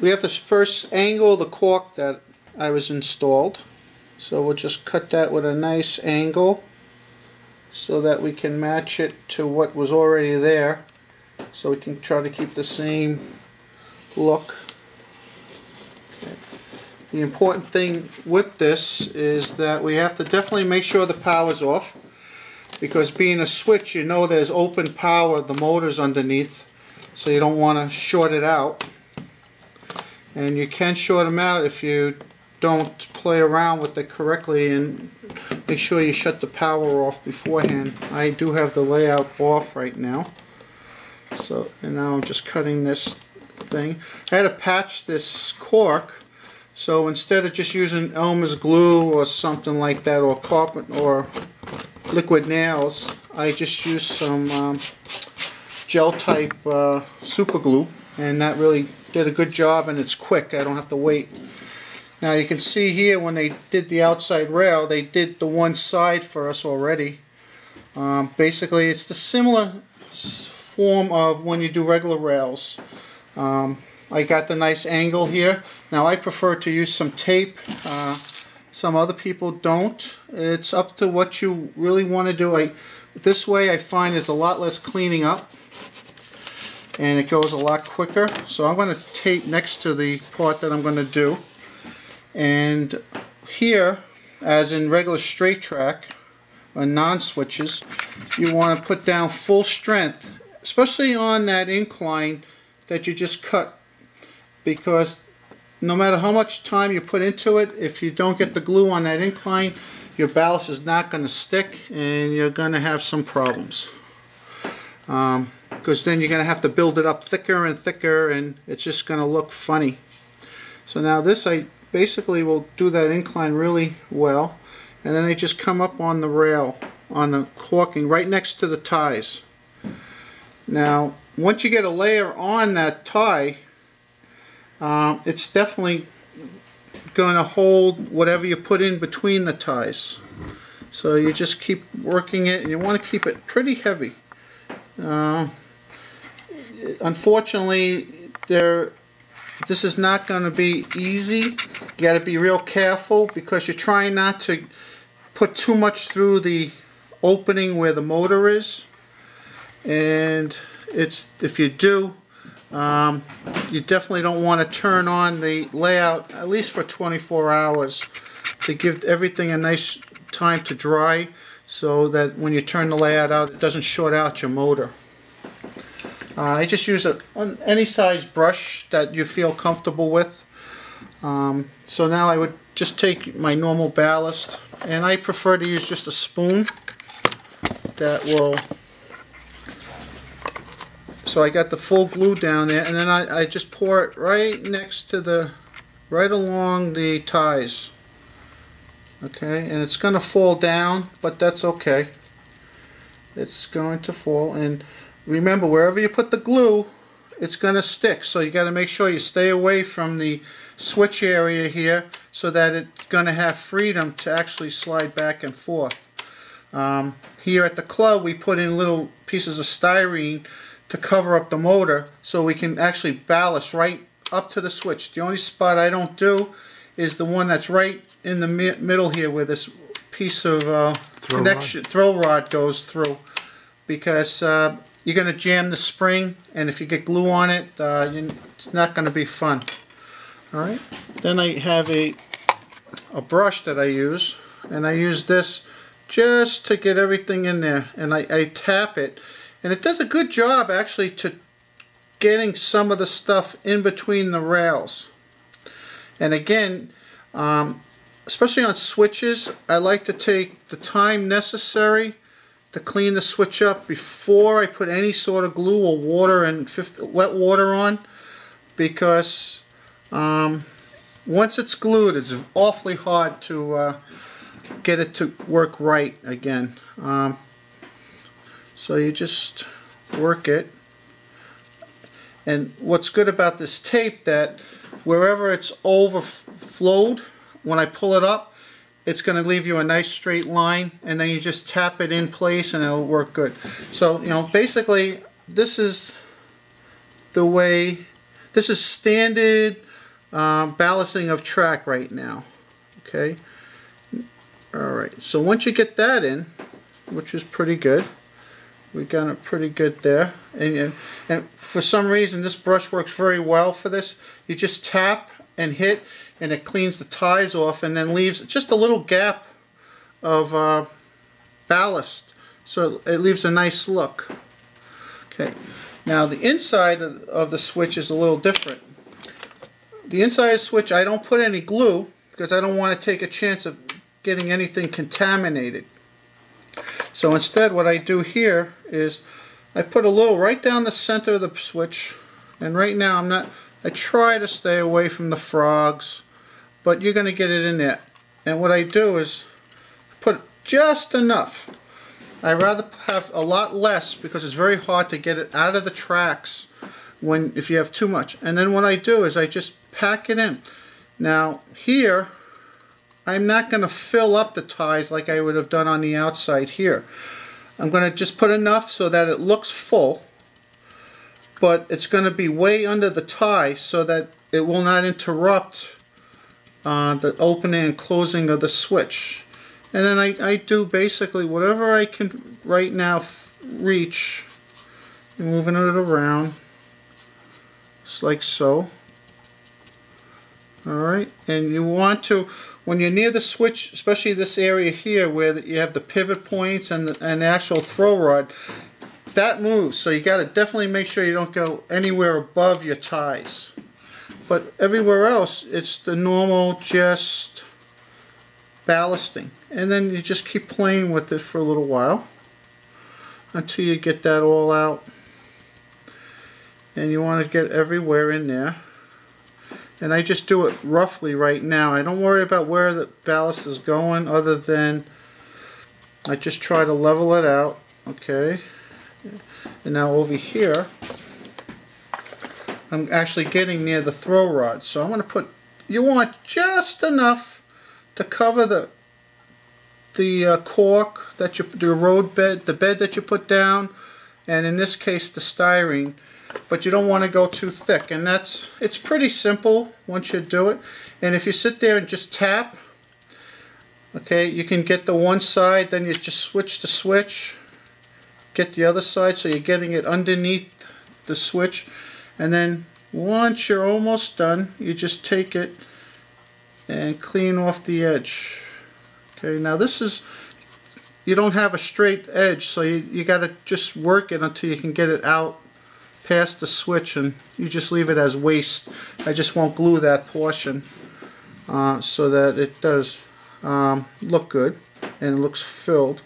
we have this first angle of the cork that I was installed. So we'll just cut that with a nice angle so that we can match it to what was already there. So we can try to keep the same look. Okay. The important thing with this is that we have to definitely make sure the power's off, because being a switch, you know there's open power, the motor's underneath, so you don't want to short it out. And you can short them out if you don't play around with it correctly, and make sure you shut the power off beforehand. I do have the layout off right now. So, and now I'm just cutting this thing. I had to patch this cork, so instead of just using Elmer's glue or something like that, or carpet or liquid nails, I just used some gel type super glue, and that really did a good job, and it's quick. I don't have to wait. Now you can see here when they did the outside rail, they did the one side for us already. Basically it's the similar form of when you do regular rails. I got the nice angle here. Now I prefer to use some tape. Some other people don't. It's up to what you really want to do. This way I find there's a lot less cleaning up, and it goes a lot quicker. So I'm going to tape next to the part that I'm going to do. And here, as in regular straight track or non-switches, you want to put down full strength, especially on that incline that you just cut, because no matter how much time you put into it, if you don't get the glue on that incline, your ballast is not going to stick and you're going to have some problems. Because then you're going to have to build it up thicker and thicker, and it's just going to look funny. So now this, I basically will do that incline really well, and then I just come up on the rail, on the caulking, right next to the ties. Now once you get a layer on that tie, it's definitely going to hold whatever you put in between the ties. So you just keep working it, and you want to keep it pretty heavy. Unfortunately, this is not going to be easy. You got to be real careful, because you're trying not to put too much through the opening where the motor is, and if you do, you definitely don't want to turn on the layout at least for 24 hours to give everything a nice time to dry, so that when you turn the layout out, it doesn't short out your motor. I just use any size brush that you feel comfortable with. So now I would just take my normal ballast, and I prefer to use just a spoon that will. So I got the full glue down there, and then I just pour it right next to right along the ties. Okay, and it's going to fall down, but that's okay. It's going to fall, and remember, wherever you put the glue, it's going to stick. So you got to make sure you stay away from the switch area here, so that it's going to have freedom to actually slide back and forth. Here at the club, we put in little pieces of styrene to cover up the motor, so we can actually ballast right up to the switch. The only spot I don't do is the one that's right in the middle here, where this piece of throw rod goes through, because you're going to jam the spring, and if you get glue on it, it's not going to be fun. Alright, then I have a brush that I use, and I use this just to get everything in there, and I tap it, and it does a good job actually to getting some of the stuff in between the rails. And again, especially on switches, I like to take the time necessary to clean the switch up before I put any sort of glue or water and wet water on, because once it's glued, it's awfully hard to get it to work right again. So you just work it, and what's good about this tape, that wherever it's overflowed, when I pull it up, it's going to leave you a nice straight line, and then you just tap it in place and it'll work good. So, you know, basically this is the way, this is standard ballasting of track right now. Okay. Alright, so once you get that in, which is pretty good, we got it pretty good there, and for some reason this brush works very well for this. You just tap and hit and it cleans the ties off and then leaves just a little gap of ballast, so it leaves a nice look. Okay, now the inside of the switch is a little different. The inside of the switch, I don't put any glue because I don't want to take a chance of getting anything contaminated. So instead what I do here is I put a little right down the center of the switch, and right now I try to stay away from the frogs, but you're going to get it in there. And what I do is put just enough. I'd rather have a lot less because it's very hard to get it out of the tracks if you have too much. And then what I do is I just pack it in. Now here I'm not going to fill up the ties like I would have done on the outside here. I'm going to just put enough so that it looks full, but it's going to be way under the tie so that it will not interrupt the opening and closing of the switch. And then I do basically whatever I can right now reach, moving it around, just like so. Alright, and you want to, when you're near the switch, especially this area here where you have the pivot points and the actual throw rod, that moves, so you got to definitely make sure you don't go anywhere above your ties. But everywhere else, it's the normal just ballasting. And then you just keep playing with it for a little while until you get that all out. And you want to get everywhere in there. And I just do it roughly right now. I don't worry about where the ballast is going other than I just try to level it out. Okay. And now over here I'm actually getting near the throw rod. So I'm going to put, you want just enough to cover the cork that the road bed, the bed that you put down, and in this case the styrene. But you don't want to go too thick, and it's pretty simple once you do it. And if you sit there and just tap, okay, you can get the one side, then you just switch the switch, get the other side, so you're getting it underneath the switch. And then once you're almost done, you just take it and clean off the edge. Okay, now this is, you don't have a straight edge, so you got to just work it until you can get it out past the switch, and you just leave it as waste. I just won't glue that portion so that it does look good and it looks filled.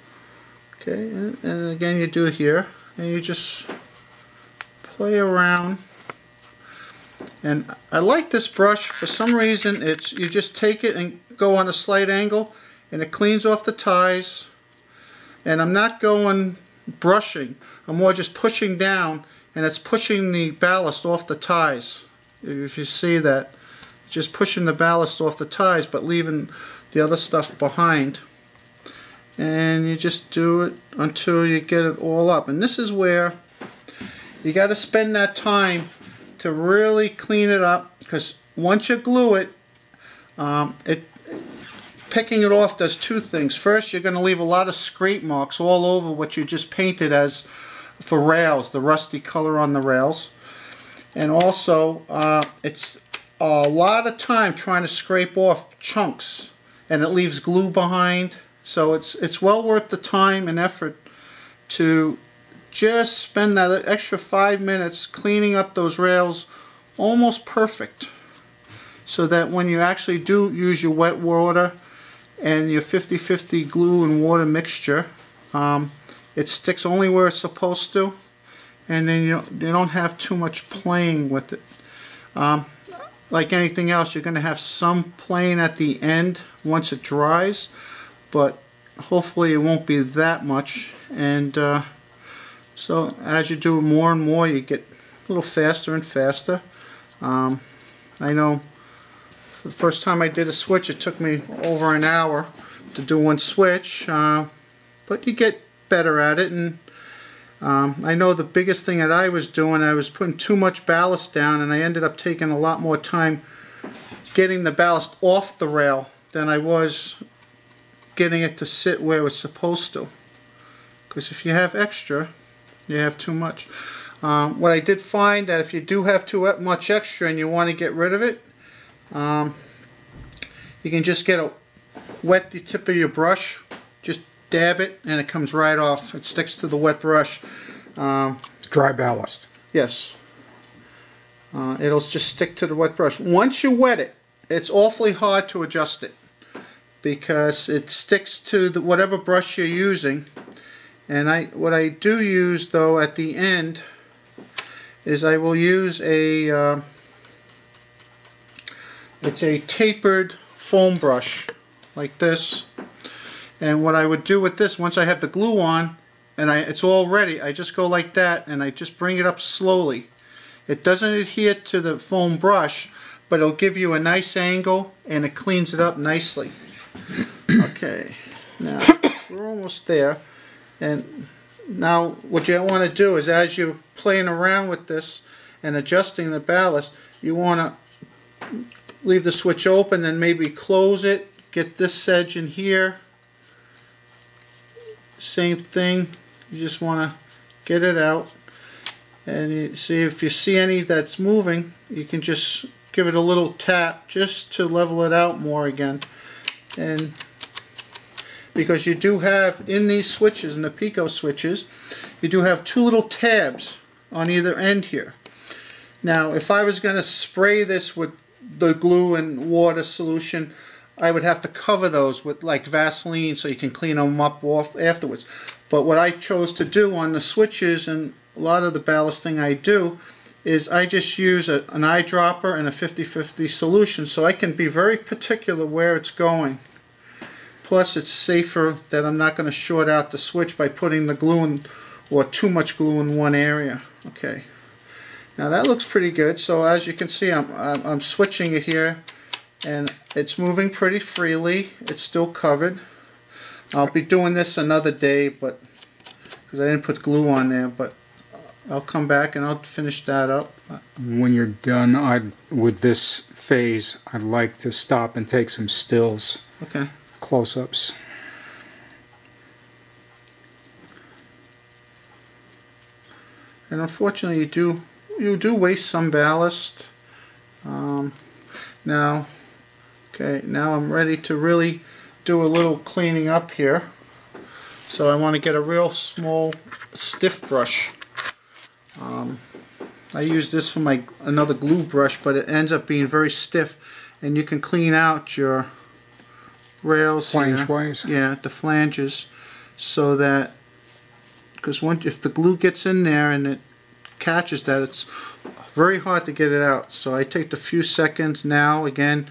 Okay, and again you do here, and you just play around. And I like this brush for some reason. You just take it and go on a slight angle, and it cleans off the ties. And I'm not going brushing, I'm more just pushing down, and it's pushing the ballast off the ties. If you see that, just pushing the ballast off the ties but leaving the other stuff behind. And you just do it until you get it all up. And this is where you got to spend that time to really clean it up, because once you glue it, picking it off does two things. First, you're going to leave a lot of scrape marks all over what you just painted as for rails, the rusty color on the rails. And also it's a lot of time trying to scrape off chunks, and it leaves glue behind. So it's well worth the time and effort to just spend that extra 5 minutes cleaning up those rails almost perfect, so that when you actually do use your wet water and your 50-50 glue and water mixture, it sticks only where it's supposed to, and then you don't have too much playing with it. Like anything else, you're going to have some playing at the end once it dries, but hopefully it won't be that much. And so as you do more and more, you get a little faster and faster. I know the first time I did a switch, it took me over an hour to do one switch, but you get better at it. And I know the biggest thing that I was doing, I was putting too much ballast down, and I ended up taking a lot more time getting the ballast off the rail than I was getting it to sit where it's supposed to. Because if you have extra, you have too much. What I did find that if you do have too much extra and you want to get rid of it, you can just wet the tip of your brush, just dab it, and it comes right off. It sticks to the wet brush. Dry ballast. Yes. It'll just stick to the wet brush. Once you wet it, it's awfully hard to adjust it because it sticks to whatever brush you're using. And what I do use though at the end is I will use it's a tapered foam brush like this. And what I would do with this, once I have the glue on and it's all ready, I just go like that and I just bring it up slowly. It doesn't adhere to the foam brush, but it'll give you a nice angle and it cleans it up nicely. Okay, now we're almost there. And now what you want to do is, as you're playing around with this and adjusting the ballast, you want to leave the switch open and maybe close it, get this edge in here. Same thing, you just want to get it out. And you see, if you see any that's moving, you can just give it a little tap just to level it out more again. And because you do have in these switches, in the Pico switches, you do have two little tabs on either end here. Now if I was going to spray this with the glue and water solution, I would have to cover those with like Vaseline so you can clean them up off afterwards. But what I chose to do on the switches and a lot of the ballasting I do is I just use an eyedropper and a 50-50 solution, so I can be very particular where it's going. Plus it's safer that I'm not going to short out the switch by putting the glue in, or too much glue in one area. Okay, now that looks pretty good. So as you can see, I'm switching it here and it's moving pretty freely. It's still covered. I'll be doing this another day, but because I didn't put glue on there, but I'll come back and I'll finish that up. When you're done with this phase, I'd like to stop and take some stills. Okay. Close-ups. And unfortunately you do waste some ballast. Now I'm ready to really do a little cleaning up here. So I want to get a real small stiff brush. I use this for another glue brush, but it ends up being very stiff, and you can clean out your rails flange wise. Yeah, the flanges, so that because if the glue gets in there and it catches that, it's very hard to get it out. So I take the few seconds now, again,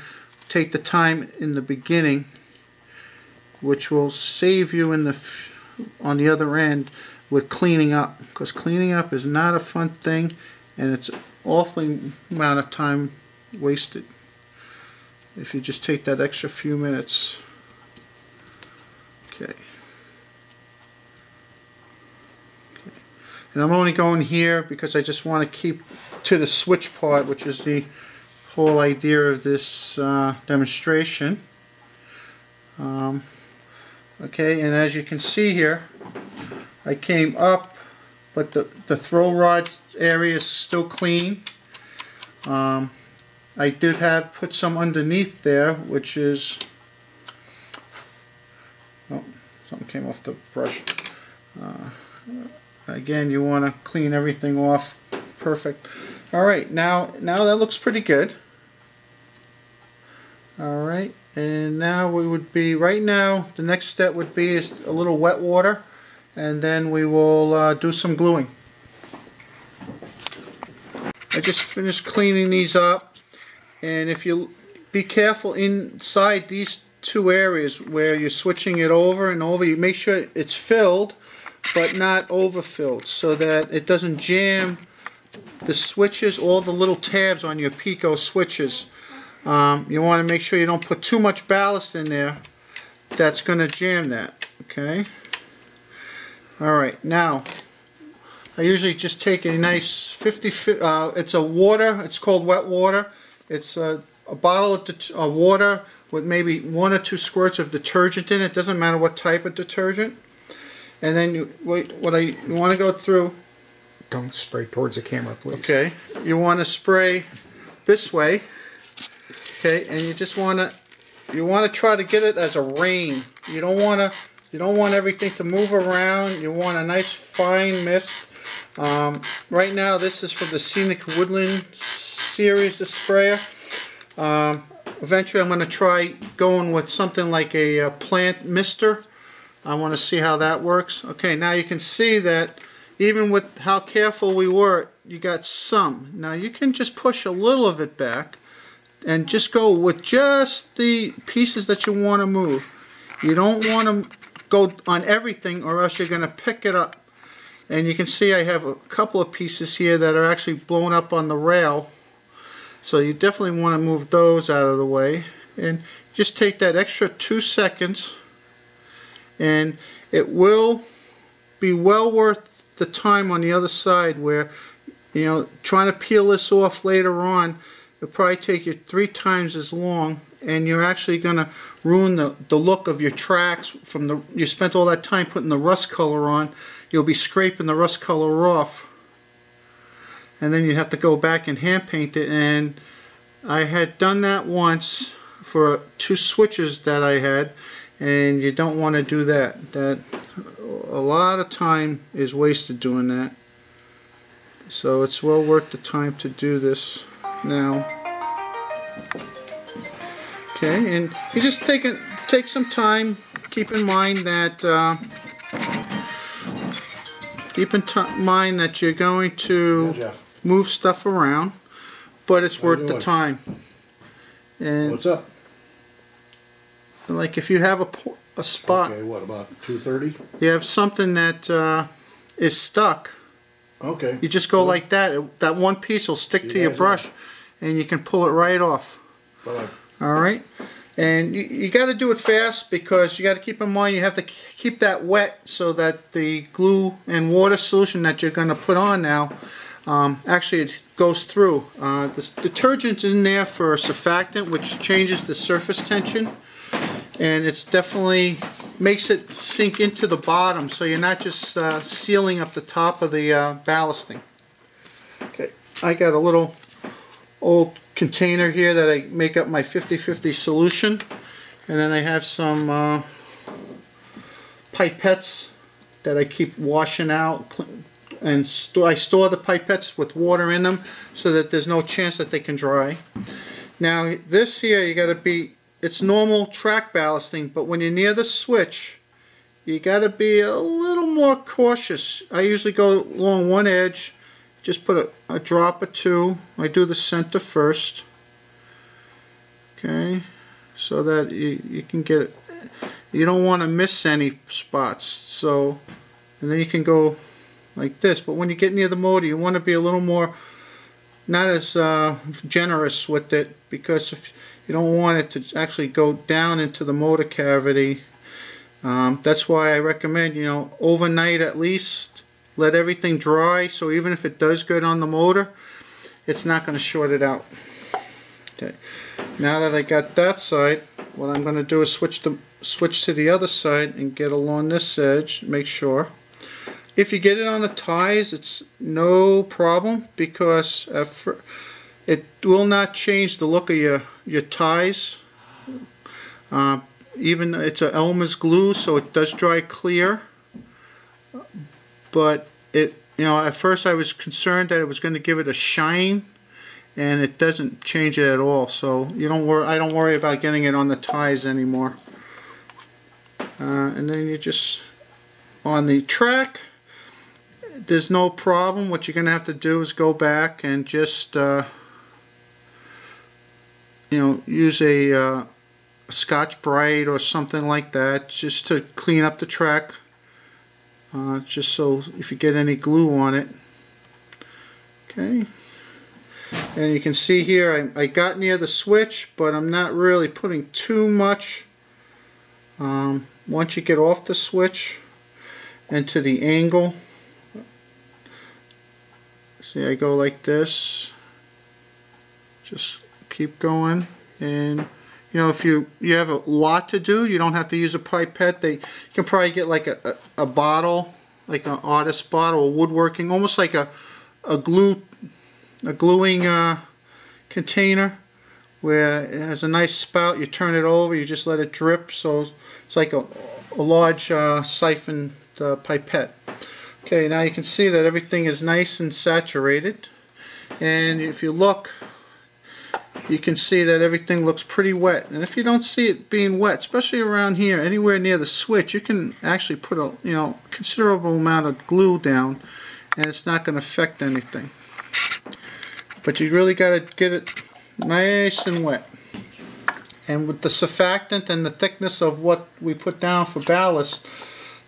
take the time in the beginning, which will save you on the other end with cleaning up, because cleaning up is not a fun thing and it's an awfully amount of time wasted if you just take that extra few minutes. Okay. And I'm only going here because I just want to keep to the switch part, which is the whole idea of this demonstration. Okay, and as you can see here, I came up, but the throw rod area is still clean. I did put some underneath there, which is, oh, something came off the brush. Again, you want to clean everything off perfect. Alright, now that looks pretty good. Alright, and now we would be, right now the next step would be is a little wet water, and then we will do some gluing. I just finished cleaning these up, and if you be careful inside these two areas where you're switching it over and over, you make sure it's filled but not overfilled, so that it doesn't jam the switches, all the little tabs on your Pico switches. You want to make sure you don't put too much ballast in there that's going to jam that. Okay. Alright, now I usually just take a nice 50, it's a water, it's called wet water. It's a bottle of water with maybe 1 or 2 squirts of detergent in it. Doesn't matter what type of detergent. And then you want to go through. Don't spray towards the camera, please. Okay. You want to spray this way. Okay, and you just want to try to get it as a rain. You don't want everything to move around. You want a nice fine mist. Right now, this is from the Scenic Woodland series of sprayer. Eventually, I'm going to try going with something like a plant mister. I want to see how that works. Okay, now you can see that even with how careful we were, you got some. Now you can just push a little of it back and just go with just the pieces that you want to move. You don't want to go on everything, or else you're going to pick it up. And you can see I have a couple of pieces here that are actually blown up on the rail. So you definitely want to move those out of the way. And just take that extra 2 seconds, and it will be well worth the time on the other side, where, you know, trying to peel this off later on, it'll probably take you 3 times as long, and you're actually going to ruin the look of your tracks from you spent all that time putting the rust color on. You'll be scraping the rust color off, and then you have to go back and hand paint it. And I had done that once for 2 switches that I had, and you don't want to do that. A lot of time is wasted doing that. So it's well worth the time to do this now. Okay, and you just take some time. Keep in mind that you're going to move stuff around, but it's worth the time. And what's up? Like if you have a spot. Okay, what, about 2:30? You have something that is stuck. Okay. You just go like that. That one piece will stick to your brush, and you can pull it right off. Bye-bye. All right. And you got to do it fast, because you got to keep in mind you have to keep that wet so that the glue and water solution that you're going to put on now actually it goes through. This detergent is in there for surfactant, which changes the surface tension, and it's definitely makes it sink into the bottom, so you're not just sealing up the top of the ballasting. Okay, I got a little old container here that I make up my 50-50 solution, and then I have some pipettes that I keep washing out, and I store the pipettes with water in them so that there's no chance that they can dry. Now this here, you got to be, it's normal track ballasting, but when you're near the switch, you got to be a little more cautious. I usually go along one edge, just put a drop or 2. I do the center first, okay, so that you can get it. You don't want to miss any spots. So, and then you can go like this. But when you get near the motor, you want to be a little more, not as generous with it, because if you don't want it to actually go down into the motor cavity. That's why I recommend, you know, overnight at least. Let everything dry, so even if it does get on the motor, it's not going to short it out. Okay. Now that I got that side, what I'm going to do is switch to the other side and get along this edge. Make sure. If you get it on the ties, it's no problem, because it will not change the look of your ties. Even it's a Elmer's glue, so it does dry clear. But it, you know, at first I was concerned that it was going to give it a shine, and it doesn't change it at all. So you don't worry. I don't worry about getting it on the ties anymore. And then you just on the track, there's no problem. What you're going to have to do is go back and just you know, use a Scotch-Brite or something like that, just to clean up the track. Just so if you get any glue on it. Okay, and you can see here I got near the switch, but I'm not really putting too much. Once you get off the switch and to the angle, see, I go like this, just keep going, And you know, if you have a lot to do, you don't have to use a pipette. You can probably get like a bottle, like an artist bottle, or woodworking, almost like a gluing container, where it has a nice spout. You turn it over, you just let it drip, so it's like a large siphon pipette. Okay, now you can see that everything is nice and saturated, and if you look, you can see that everything looks pretty wet. And if you don't see it being wet, especially around here, anywhere near the switch, you can actually put a considerable amount of glue down, and it's not going to affect anything. But you really got to get it nice and wet. And with the surfactant and the thickness of what we put down for ballast,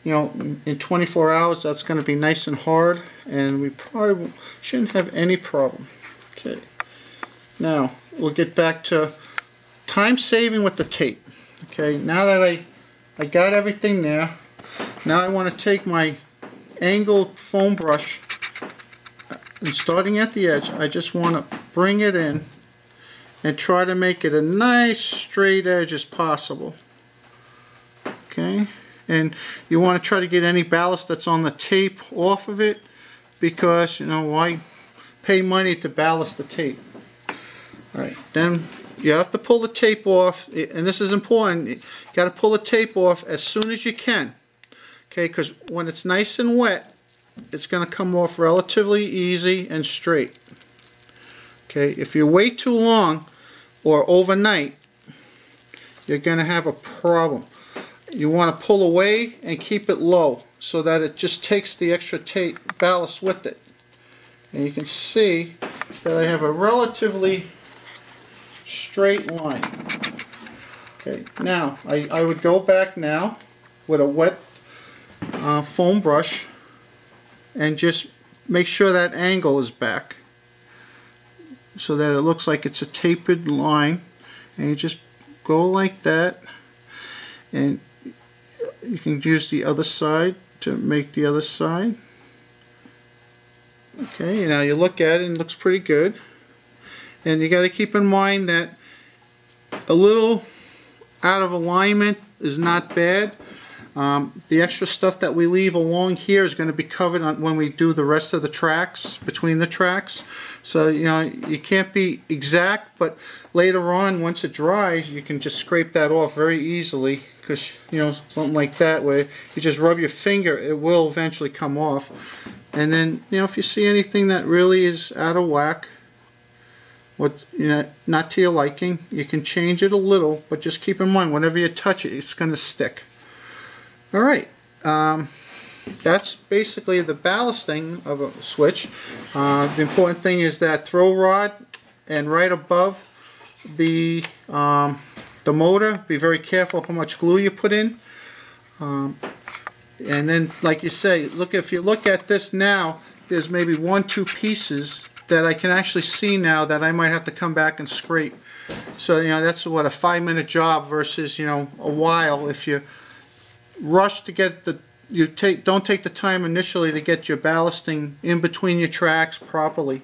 you know, in 24 hours that's going to be nice and hard, and we probably shouldn't have any problem. Okay, now we'll get back to time saving with the tape. Okay, now that I got everything there, now I want to take my angled foam brush, and starting at the edge, I just want to bring it in and try to make it a nice straight edge as possible. Okay, and you want to try to get any ballast that's on the tape off of it, because you know, why pay money to ballast the tape? Alright, then you have to pull the tape off, and this is important. You got to pull the tape off as soon as you can. Okay, because when it's nice and wet, it's going to come off relatively easy and straight. Okay, if you wait too long or overnight, you're going to have a problem. You want to pull away and keep it low so that it just takes the extra tape ballast with it. And you can see that I have a relatively straight line. Okay, now I would go back now with a wet foam brush and just make sure that angle is back so that it looks like it's a tapered line, and you just go like that, and you can use the other side to make the other side. Okay, now you look at it and it looks pretty good, and you got to keep in mind that a little out of alignment is not bad. The extra stuff that we leave along here is going to be covered when we do the rest of the tracks, between the tracks. So you know, you can't be exact, but later on, once it dries, you can just scrape that off very easily, because you know, something like that where you just rub your finger, it will eventually come off. And then, you know, if you see anything that really is out of whack, what, you know, not to your liking, you can change it a little, but just keep in mind, whenever you touch it, it's going to stick. Alright, that's basically the ballasting of a switch. The important thing is that throw rod, and right above the motor, be very careful how much glue you put in. And then, like you say, look, if you look at this now, there's maybe 1-2 pieces that I can actually see now that I might have to come back and scrape. So you know, that's what, a 5-minute job versus, you know, a while. If you rush to get the, don't take the time initially to get your ballasting in between your tracks properly.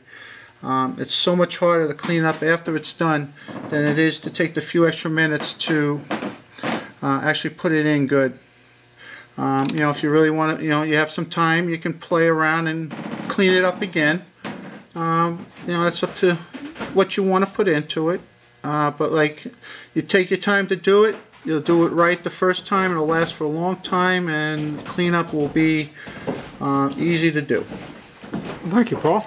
It's so much harder to clean up after it's done than it is to take the few extra minutes to actually put it in good. You know, if you really want to, you know, you have some time, you can play around and clean it up again. You know, that's up to what you want to put into it. But like, you take your time to do it. You'll do it right the first time. It'll last for a long time, and cleanup will be easy to do. Thank you, Paul.